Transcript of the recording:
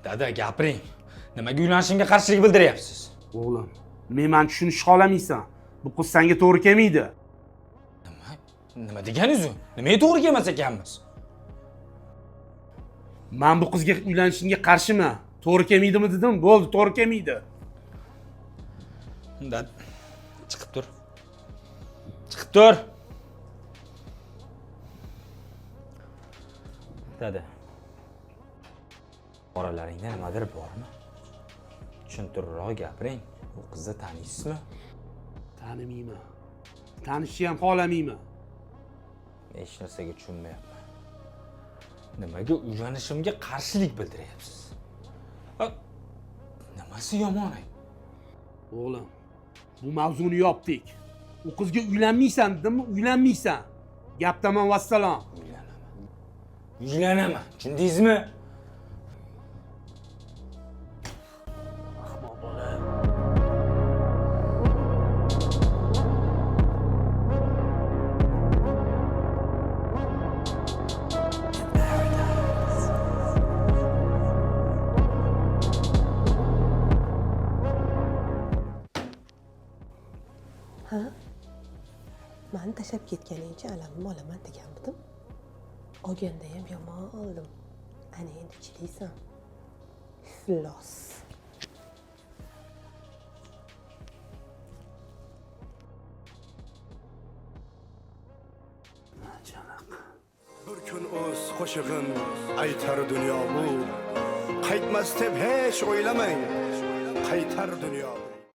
Dada, gapiring. Nimaga uylanishimga qarshilik bildiryapsiz? O'g'lim, men tushunishni xohlamaysan. Bu qiz senga to'g'ri kelmaydi. Nima deganingiz u? Nimaga to'g'ri kelmas ekanmiz? Men bu qizga uylanishingga qarshiman. To'g'ri kelmaydimi dedim, bo'ldi, to'g'ri kelmaydi. Dad, chiqib tur. Chiqib tur. Dada. Oralaringda nimadir bormi? Tushuntirroq gapiring. Bu qizni taniysizmi? Tanimayman. Tanishni ham xohlamayman. Hech narsaga tushunmayapman. Nimaga uylanishimga qarshilik bildiryapsiz? Nimasi yomon? O'g'lim, bu mavzuni yopdik. U qizga uylanmaysan dedimmi? Uylanmaysan. Gapdaman vassalom. Uylanaman. Tushundingizmi? Ahmoq bola. Ha? Mani tashlab ketganingcha alamimni olaman deganmidim. Olganda ham yomon oldim. Ana endi chidaysan. Iflos. Bir kun o'z qo'shig'in aytar dunyo bu. Qaytmas deb hech o'ylamang. Qaytar dunyo bu.